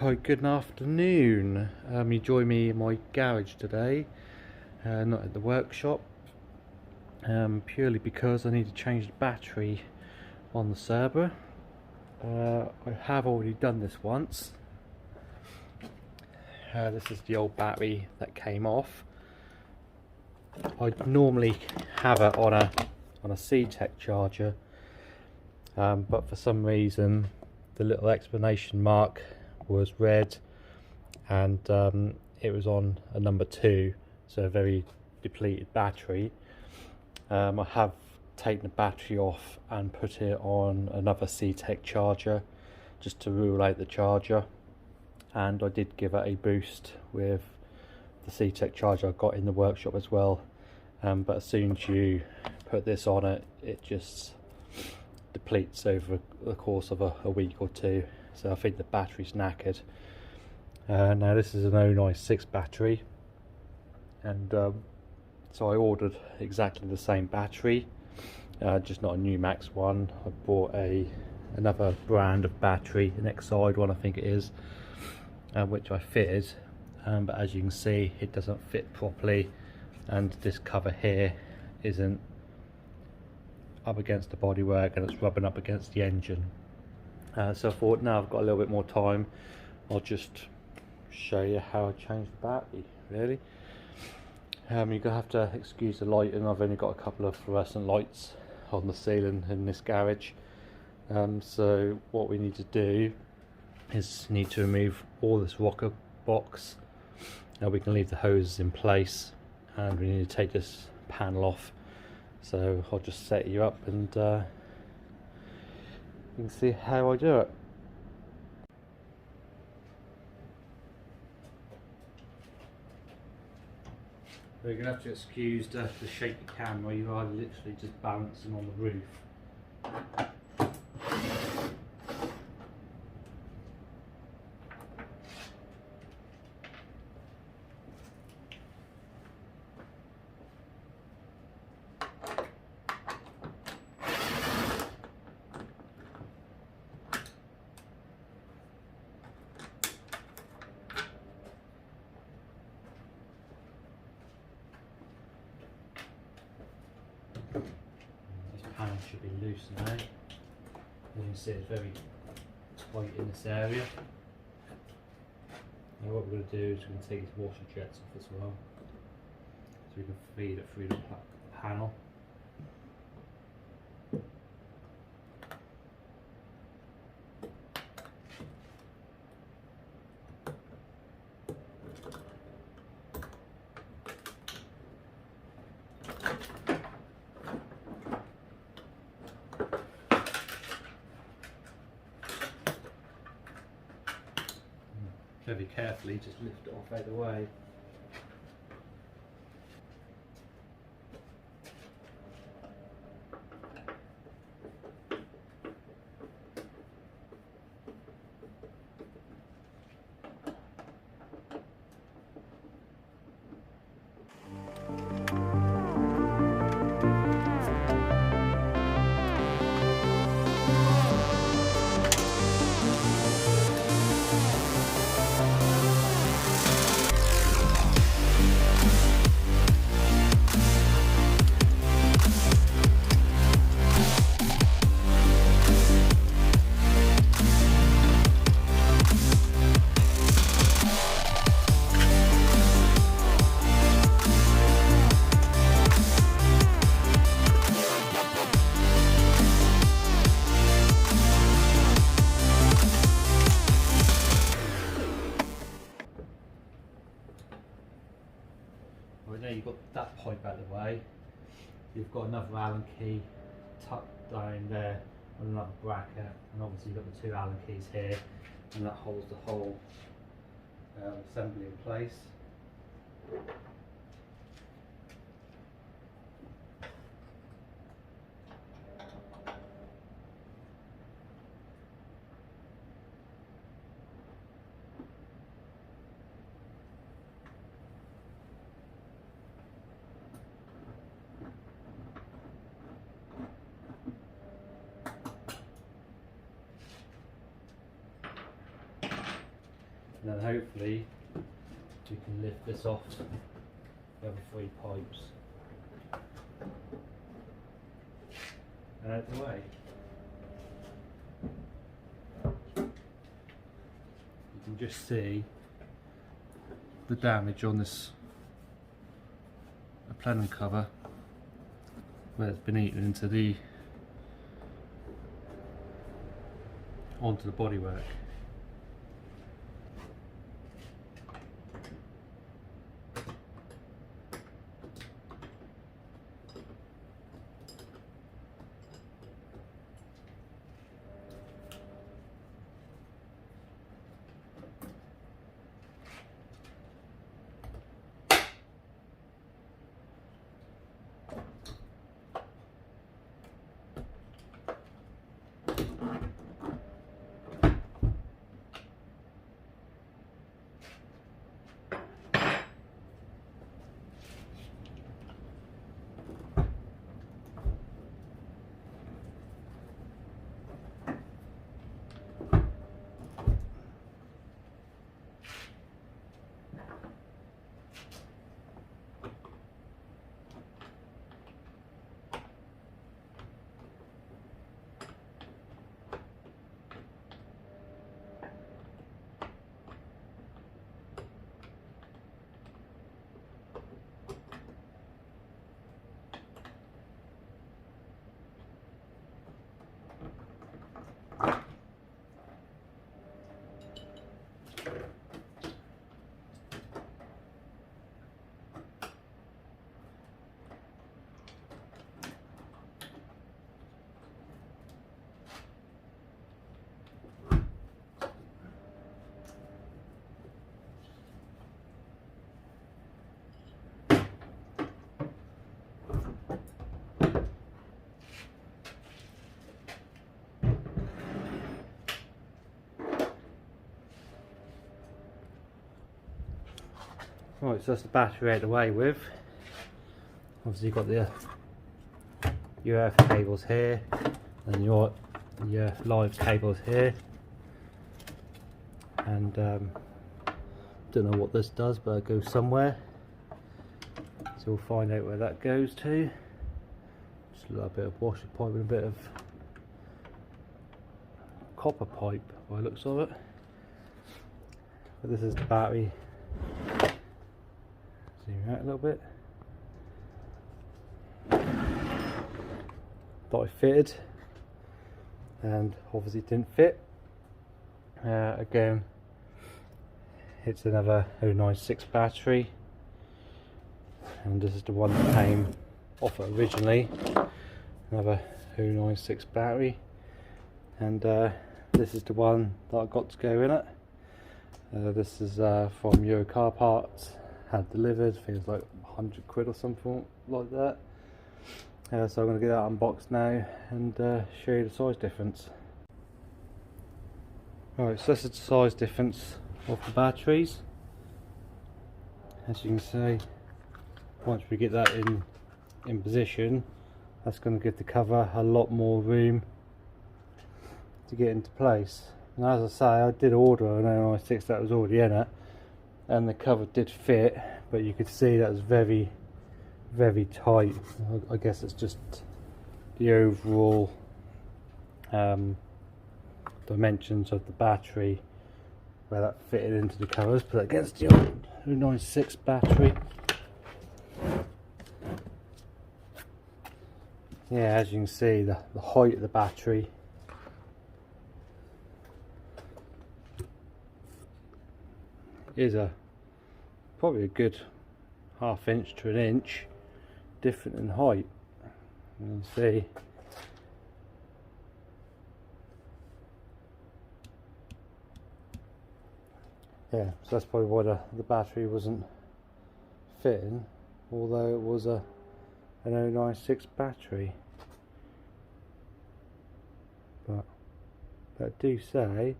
Hi, good afternoon. You join me in my garage today, not at the workshop, purely because I need to change the battery on the Cerbera. I have already done this once. This is the old battery that came off. I'd normally have it on a Ctek charger, but for some reason the little explanation mark was red, and it was on a number 2, so a very depleted battery. I have taken the battery off and put it on another Ctek charger just to rule out the charger, and I did give it a boost with the Ctek charger I got in the workshop as well, but as soon as you put this on it, it just depletes over the course of a week or two. So I think the battery's knackered. Now this is an 096 battery, and so I ordered exactly the same battery, just not a New Max one. I bought another brand of battery, an Exide one I think it is, which I fitted, but as you can see it doesn't fit properly, and this cover here isn't up against the bodywork and it's rubbing up against the engine. So I thought, now I've got a little bit more time, I'll just show you how I changed the battery, really. You're going to have to excuse the lighting. I've only got a couple of fluorescent lights on the ceiling in this garage. So what we need to do is need to remove all this rocker box. Now we can leave the hoses in place, and we need to take this panel off. So I'll just set you up and you can see how I do it. You're going to have to excuse the shaky camera. You are literally just balancing on the roof. Panel should be loose now. As you can see, it's very tight in this area. Now what we're going to do is we're going to take these washer jets off as well, so we can feed it through the panel. Very carefully, just lift it off out of the way. Right, now you've got that pipe out of the way. You've got another Allen key tucked down there on another bracket, and obviously you've got the 2 Allen keys here, and that holds the whole assembly in place. and then hopefully we can lift this off the other 3 pipes and out the way. You can just see the damage on this plenum cover where it's been eaten into the onto the bodywork. Right, so that's the battery out of the way with. Obviously you've got the UF cables here and your live cables here, and don't know what this does, but it goes somewhere, so we'll find out where that goes to. Just a little bit of washer pipe and a bit of copper pipe by the looks of it. But this is the battery. Zoom out a little bit. That I fitted, and obviously it didn't fit. Again, it's another 096 battery, and this is the one that came off it originally. Another 096 battery, and this is the one that I got to go in it. This is from Euro Car Parts. Had delivered, I think it was like 100 quid or something like that. So I'm going to get that unboxed now and show you the size difference. Right, so this is the size difference of the batteries. As you can see, once we get that in position, that's going to give the cover a lot more room to get into place. And as I say, I did order an 096 that was already in it, and the cover did fit, but you could see that was very, very tight. I guess it's just the overall dimensions of the battery where that fitted into the covers. But against the old 096 battery, yeah, as you can see, the height of the battery is probably a good ½ inch to 1 inch different in height. You can see yeah, so that's probably why the battery wasn't fitting, although it was an 096 battery. But that do say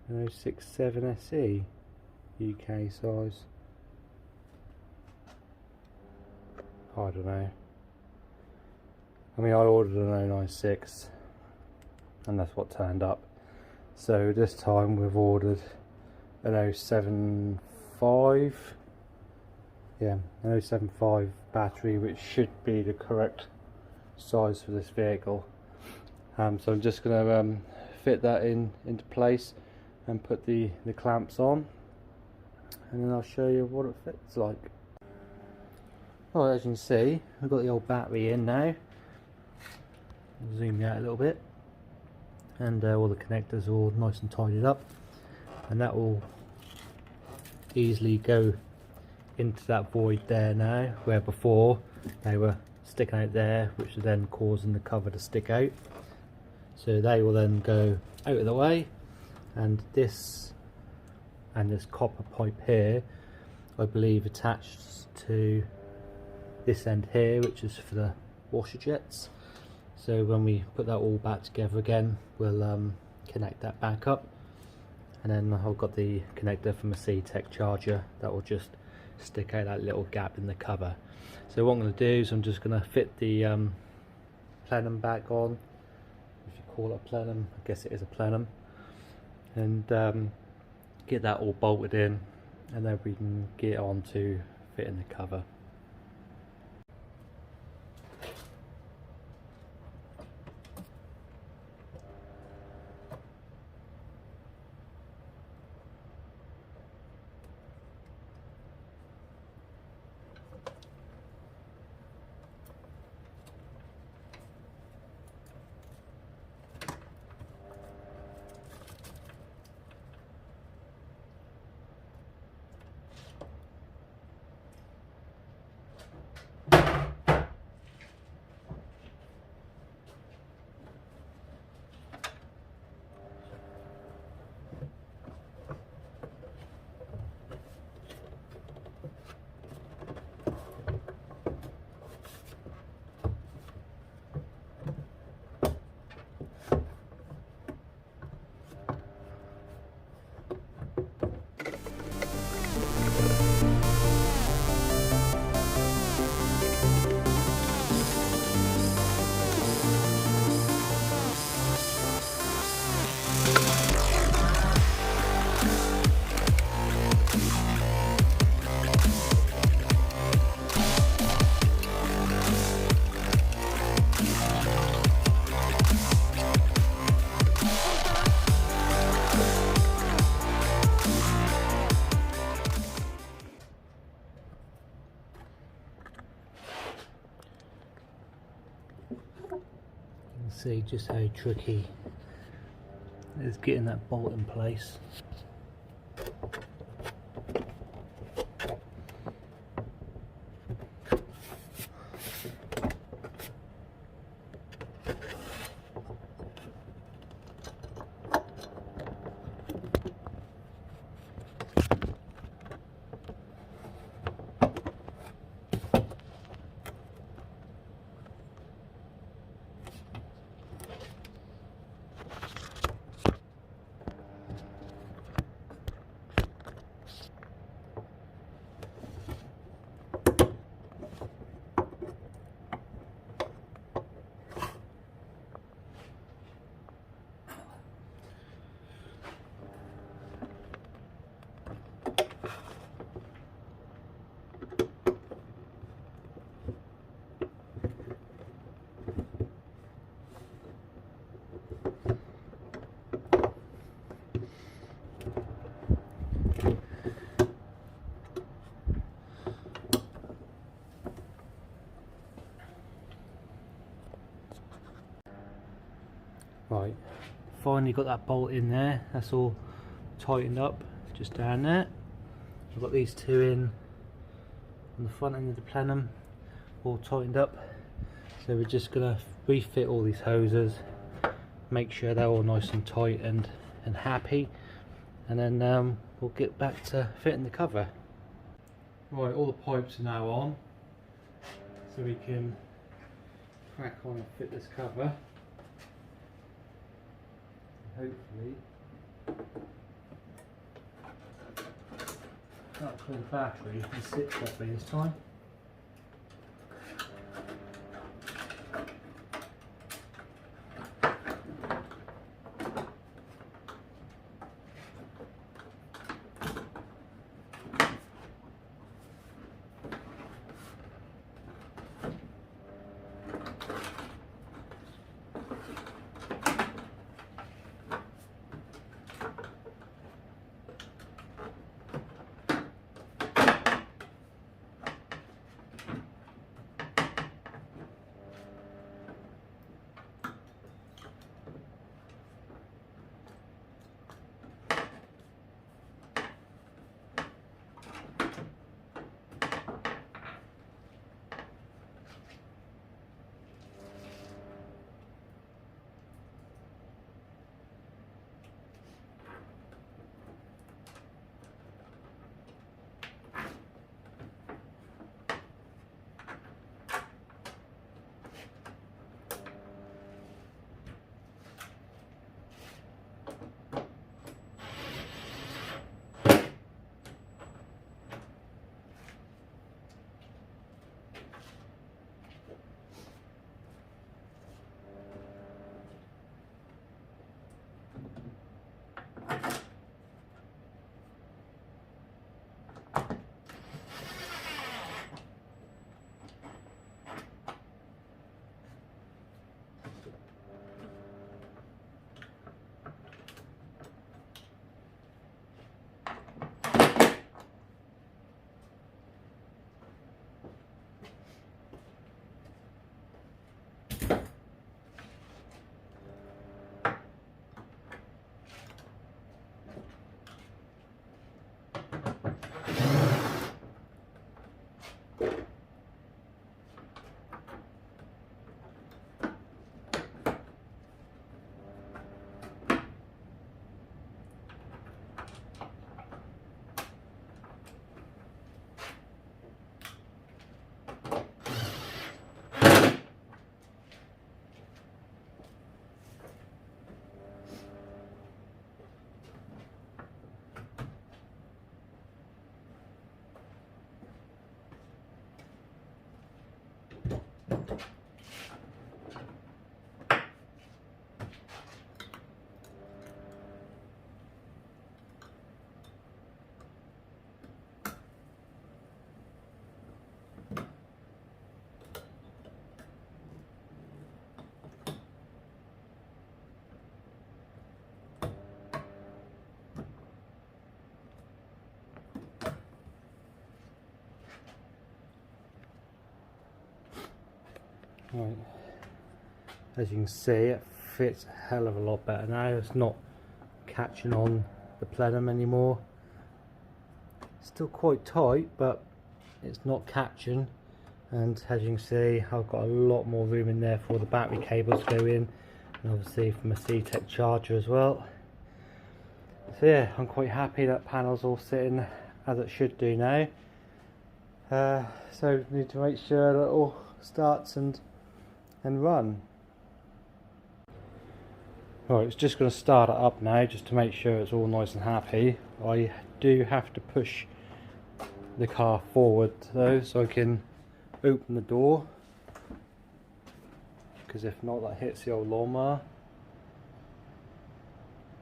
067 SE UK size. I don't know. I mean, I ordered an 096 and that's what turned up. So this time we've ordered an 075, yeah, an 075 battery, which should be the correct size for this vehicle. So I'm just going to fit that into place and put the clamps on, and then I'll show you what it fits like. Well, as you can see, we've got the old battery in now. I'll zoom out a little bit, and all the connectors are all nice and tidied up, and that will easily go into that void there now, where before they were sticking out there, which is then causing the cover to stick out. So they will then go out of the way, and this copper pipe here, I believe, attached to this end here, which is for the washer jets. So when we put that all back together again, we'll connect that back up, and then I've got the connector from a Ctek charger that will just stick out that little gap in the cover. So what I'm going to do is I'm just going to fit the plenum back on, if you call it a plenum, I guess it is a plenum, and get that all bolted in, and then we can get on to fitting the cover. See just how tricky it is getting that bolt in place. Right, finally got that bolt in there, that's all tightened up, just down there. I've got these two in on the front end of the plenum, all tightened up. So we're just going to refit all these hoses, make sure they're all nice and tight and happy, and then we'll get back to fitting the cover. Right, all the pipes are now on, so we can crack on and fit this cover. Hopefully that'll clear the battery and sit properly this time. Right. As you can see, it fits a hell of a lot better now. It's not catching on the plenum anymore. Still quite tight, but it's not catching. And as you can see, I've got a lot more room in there for the battery cables to go in, and obviously from a Ctek charger as well. So yeah, I'm quite happy that panel's all sitting as it should do now. So need to make sure that it all starts and run. Right, it's just going to start it up now just to make sure it's all nice and happy. I do have to push the car forward though, so I can open the door, because if not that hits the old lawnmower.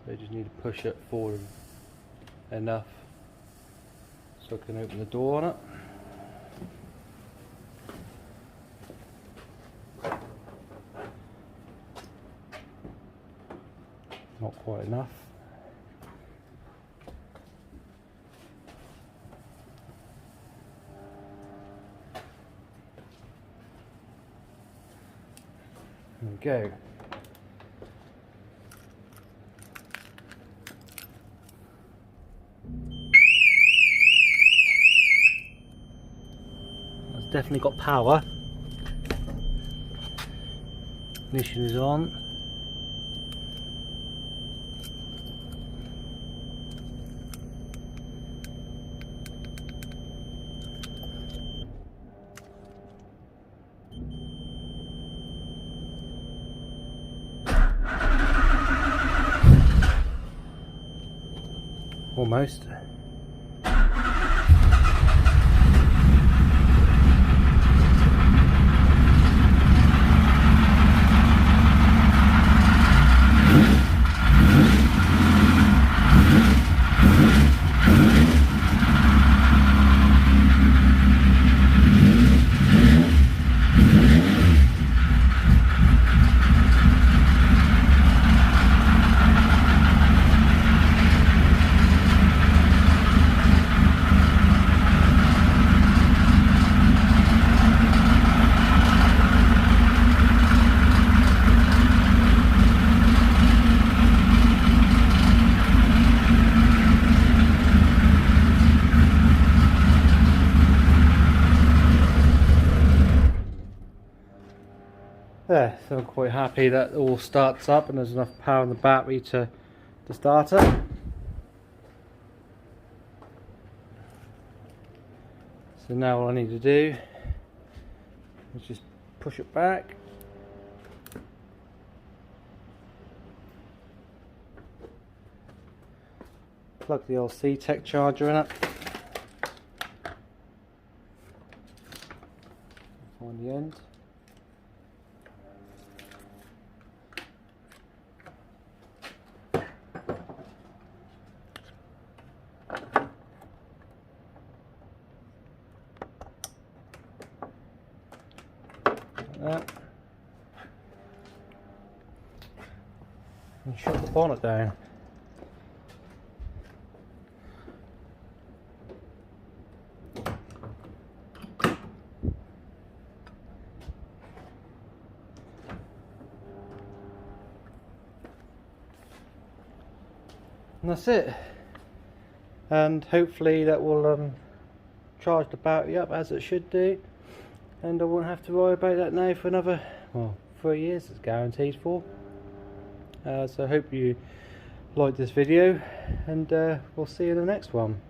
So I just need to push it forward enough so I can open the door on it. Not quite enough. There we go. That's definitely got power. Ignition is on. Almost. There, so I'm quite happy that it all starts up and there's enough power in the battery to start it. So now all I need to do is just push it back. Plug the old Ctek charger in it. Find the end. That. And shut the bonnet down. And that's it. And hopefully that will charge the battery up as it should do. And I won't have to worry about that now for another, well, 3 years it's guaranteed for. So I hope you liked this video, and we'll see you in the next one.